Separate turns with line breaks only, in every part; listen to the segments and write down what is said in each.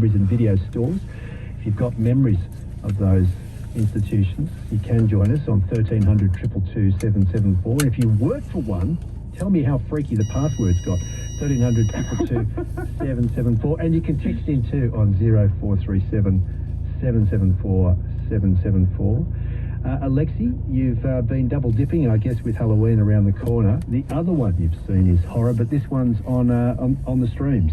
libraries and video stores. If you've got memories of those institutions, you can join us on 1300 222 774. And if you work for one, tell me how freaky the password's got. 1300 222 774. And you can text in too on 0437 774 774. Alexi, you've been double dipping, I guess, with Halloween around the corner. The other one you've seen is horror, but this one's on the streams.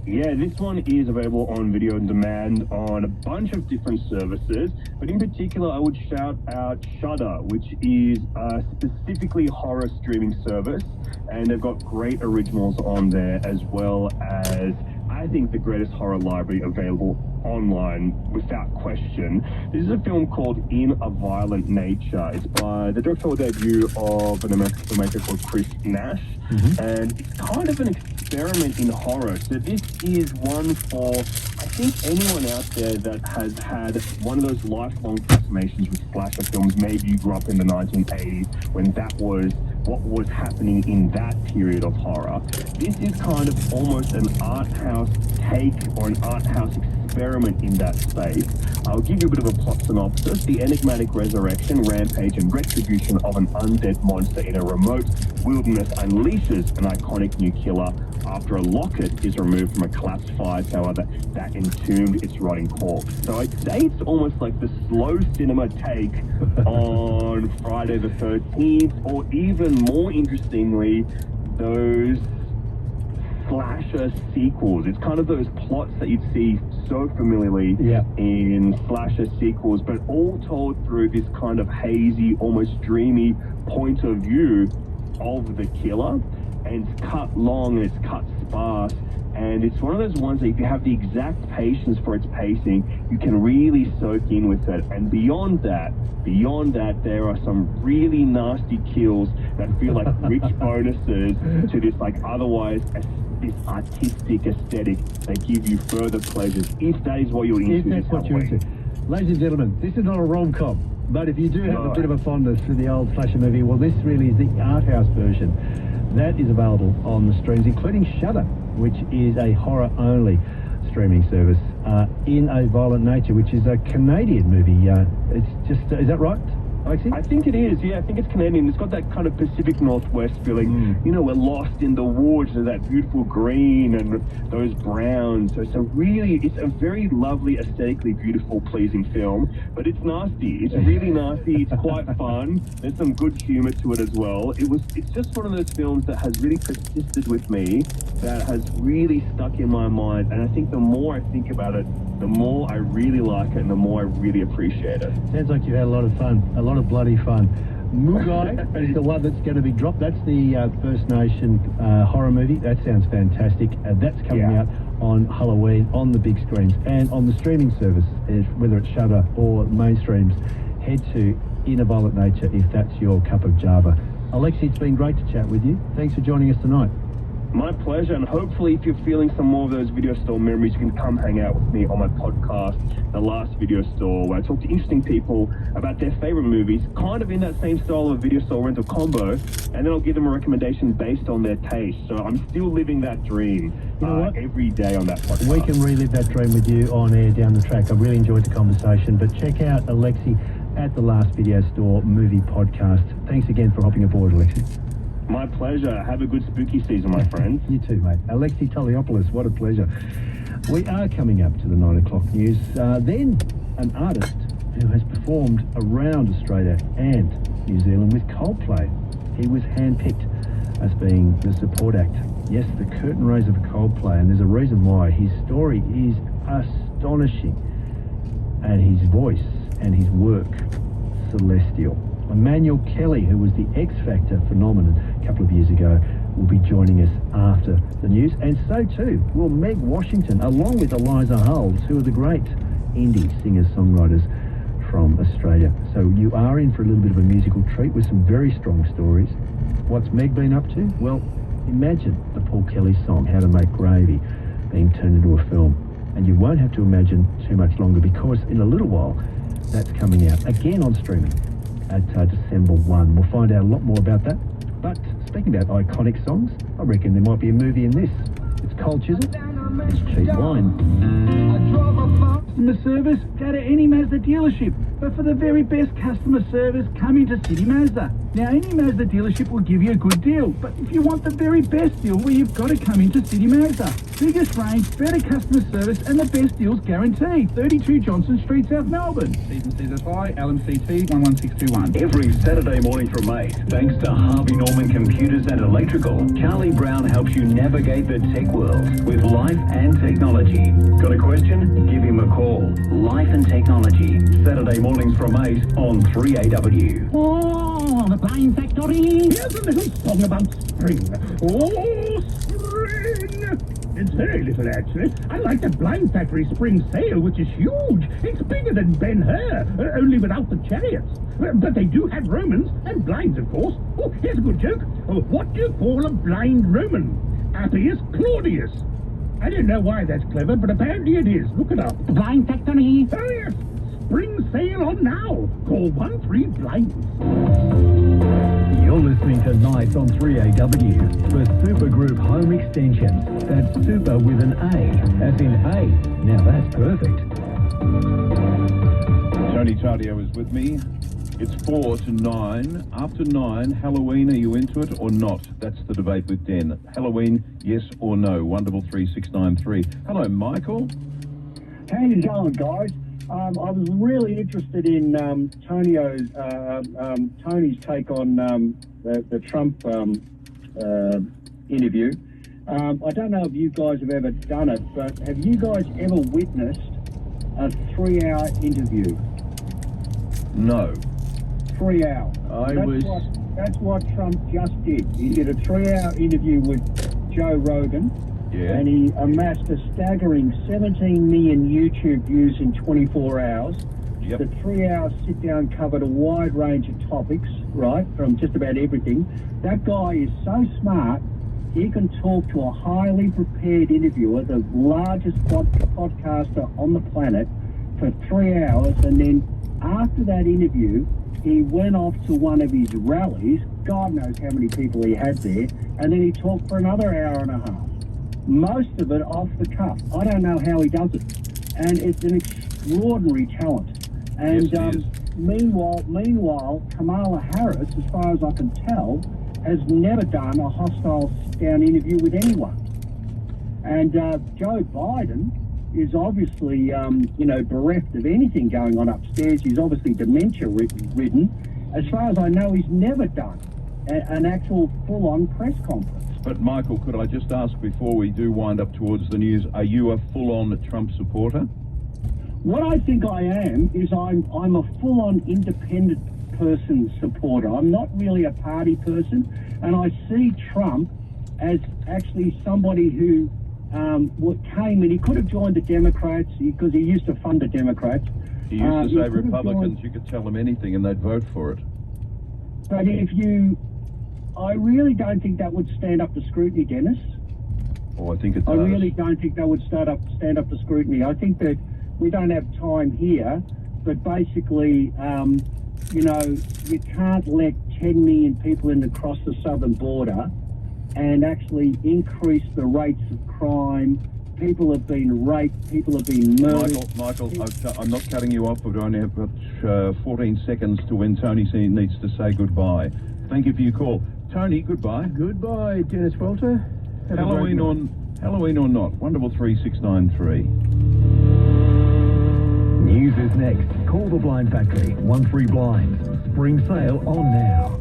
Yeah, this one is available on video on demand on a bunch of different services, but in particular I would shout out Shudder, which is a specifically horror streaming service, and they've got great originals on there, as well as I think the greatest horror library available online without question. This is a film called In a Violent Nature. It's by the directorial debut of an American filmmaker called Chris Nash, and it's kind of an experiment in horror. So this is one for, I think, anyone out there that has had one of those lifelong fascinations with slasher films. Maybe you grew up in the 1980s when that was what was happening in that period of horror. This is kind of almost an art house take or an art house experiment in that space. I'll give you a bit of a plot synopsis. The enigmatic resurrection, rampage, and retribution of an undead monster in a remote wilderness unleashes an iconic new killer after a locket is removed from a collapsed fire tower that entombed its rotting corpse. So I'd say it's almost like the slow cinema take on Friday the 13th, or even more interestingly, those slasher sequels. It's kind of those plots that you'd see so familiarly in slasher sequels, but all told through this kind of hazy, almost dreamy point of view of the killer. And it's cut long and it's cut sparse, and it's one of those ones that if you have the exact patience for its pacing, you can really soak in with it. And beyond that, there are some really nasty kills that feel like rich bonuses to this otherwise this artistic aesthetic that give you further pleasures, if that is what you're into.
If that's what you're into. Ladies and gentlemen, this is not a rom-com, but if you do have a bit of a fondness for the old slasher movie, well, this really is the art house version. That is available on the streams, including Shudder, which is a horror-only streaming service. In a Violent Nature, which is a Canadian movie. It's just, is that right, Alexi?
I think it is, yeah. I think it's Canadian. It's got that kind of Pacific Northwest feeling. You know, we're lost in the woods, and that beautiful green and those browns. So it's a very lovely, aesthetically beautiful, pleasing film, but it's nasty. It's really nasty. It's quite fun. There's some good humor to it as well. It's just one of those films that has really persisted with me, that has really stuck in my mind, and I think the more I think about it, the more I really like it and the more I really appreciate it.
Sounds like you had a lot of fun, a lot of bloody fun. Mugai is the one that's going to be dropped. That's the First Nation horror movie. That sounds fantastic. That's coming out on Halloween on the big screens and on the streaming service, whether it's Shudder or mainstreams. Head to In a Violent Nature if that's your cup of Java. Alexi, it's been great to chat with you. Thanks for joining us tonight.
My pleasure, and hopefully if you're feeling some more of those video store memories, you can come hang out with me on my podcast, The Last Video Store, where I talk to interesting people about their favorite movies, kind of in that same style of video store rental combo, and then I'll give them a recommendation based on their taste. So I'm still living that dream every day on that podcast.
We can relive that dream with you on air down the track. I really enjoyed the conversation, but check out Alexi at The Last Video Store Movie Podcast. Thanks again for hopping aboard, Alexi.
My pleasure. Have a good spooky season, my friends.
You too, mate. Alexi Toliopoulos, what a pleasure. We are coming up to the 9 o'clock news. Then, an artist who has performed around Australia and New Zealand with Coldplay. He was handpicked as being the support act. Yes, the curtain raiser of Coldplay, and there's a reason why. His story is astonishing, and his voice and his work, celestial. Emmanuel Kelly, who was the X Factor phenomenon a couple of years ago, will be joining us after the news. And so too will Meg Washington, along with Eliza Hulls, who are the great indie singers-songwriters from Australia. So you are in for a little bit of a musical treat with some very strong stories. What's Meg been up to? Well, imagine the Paul Kelly song, How to Make Gravy, being turned into a film. And you won't have to imagine too much longer, because in a little while, that's coming out again on streaming at December 1. We'll find out a lot more about that. But speaking about iconic songs, I reckon there might be a movie in this. It's Cold Chisel, it's Cheap Wine.
customer service, go to any Mazda dealership. But for the very best customer service, come into City Mazda. Now, any Mazda dealership will give you a good deal, but if you want the very best deal, well, you've got to come into City Mazda. Biggest range, better customer service, and the best deals guaranteed. 32 Johnson Street, South Melbourne. T's and C's apply, LMCT 11621.
Every Saturday morning from 8, thanks to Harvey Norman Computers and Electrical, Charlie Brown helps you navigate the tech world with life and technology. Got a question? Give him a call. Life and Technology, Saturday mornings from 8 on 3AW.
Oh, the Blind Factory.
Here's a little song about spring. Oh, spring! It's very little, actually. I like the Blind Factory spring sale, which is huge. It's bigger than Ben-Hur, only without the chariots. But they do have Romans, and blinds, of course. Oh, here's a good joke. What do you call a blind Roman? Appius Claudius. I don't know why that's clever, but apparently it is. Look it up.
The Blind Factory.
Oh, yes. Spring sale on now. Call 13-BLINDS.
You're listening to Nights on 3AW for Supergroup Home Extensions. That's super with an A, as in A. Now that's perfect.
Tony Tardio is with me. It's 4 to 9. After 9, Halloween, are you into it or not? That's the debate with Den. Halloween, yes or no? 133 Hello, Michael.
How you going, guys? I was really interested in Tony's take on the Trump interview. I don't know if you guys have ever done it, but have you guys ever witnessed a 3-hour interview?
No.
3 hours. That's what Trump just did. He did a 3-hour interview with Joe Rogan.
Yeah.
And he amassed a staggering 17 million YouTube views in 24 hours.
Yep.
The 3-hour sit-down covered a wide range of topics, right, from just about everything. That guy is so smart, he can talk to a highly prepared interviewer, the largest podcaster on the planet, for 3 hours, and then after that interview, he went off to one of his rallies, God knows how many people he had there, and then he talked for another hour and a half. Most of it off the cuff. I don't know how he does it. And it's an extraordinary talent. And
yes,
meanwhile, Kamala Harris, as far as I can tell, has never done a hostile sit-down interview with anyone. And Joe Biden is obviously, bereft of anything going on upstairs. He's obviously dementia-ridden. As far as I know, he's never done an actual full-on press conference.
But Michael, could I just ask before we do wind up towards the news, are you a full-on Trump supporter?
What I think I am is I'm a full-on independent person supporter. I'm not really a party person, and I see Trump as actually somebody who came and he could have joined the Democrats because he used to fund the Democrats.
He used to say Republicans, you could tell them anything and they'd vote for it.
But I really don't think that would stand up to scrutiny, Dennis.
Oh, I think it does.
I really don't think that would stand up to scrutiny. I think that we don't have time here, but basically, you can't let 10 million people in across the southern border and actually increase the rates of crime. People have been raped, people have been murdered.
Michael, I'm not cutting you off, but I only have got 14 seconds to when Tony needs to say goodbye. Thank you for your call. Tony, goodbye.
Goodbye, Dennis Walter.
Halloween or not? 133
News is next. Call the Blind Factory. 13-BLINDS. Spring sale on now.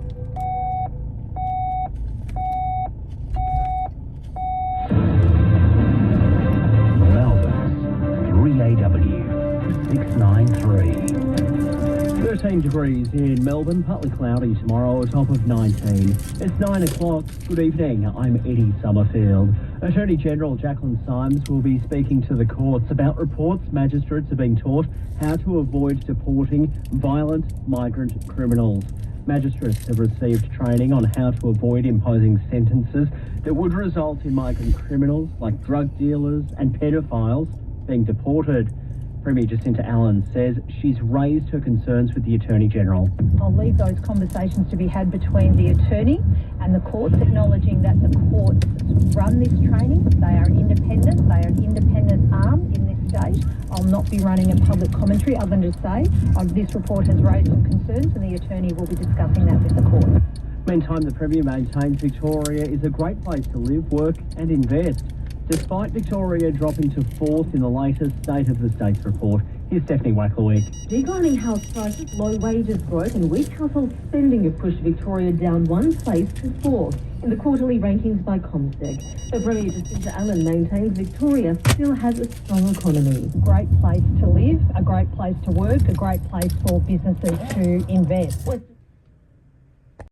Melbourne, 3AW 693.
13 degrees in Melbourne, partly cloudy tomorrow, a top of 19. It's 9 o'clock. Good evening, I'm Eddie Summerfield. Attorney General Jacqueline Symes will be speaking to the courts about reports magistrates are being taught how to avoid deporting violent migrant criminals. Magistrates have received training on how to avoid imposing sentences that would result in migrant criminals like drug dealers and pedophiles being deported. Premier Jacinta Allen says she's raised her concerns with the Attorney General.
I'll leave those conversations to be had between the attorney and the courts, acknowledging that the courts run this training. They are independent. They are an independent arm in this state. I'll not be running a public commentary other than to say this report has raised some concerns and the attorney will be discussing that with the court.
Meantime, the Premier maintains Victoria is a great place to live, work and invest. Despite Victoria dropping to fourth in the latest State of the States report, here's Stephanie Wacklewick.
Declining house prices, low wages growth and weak household spending have pushed Victoria down one place to fourth in the quarterly rankings by CommSec. The Premier Jacinta Allen maintains Victoria still has a strong economy.
Great place to live, a great place to work, a great place for businesses to invest.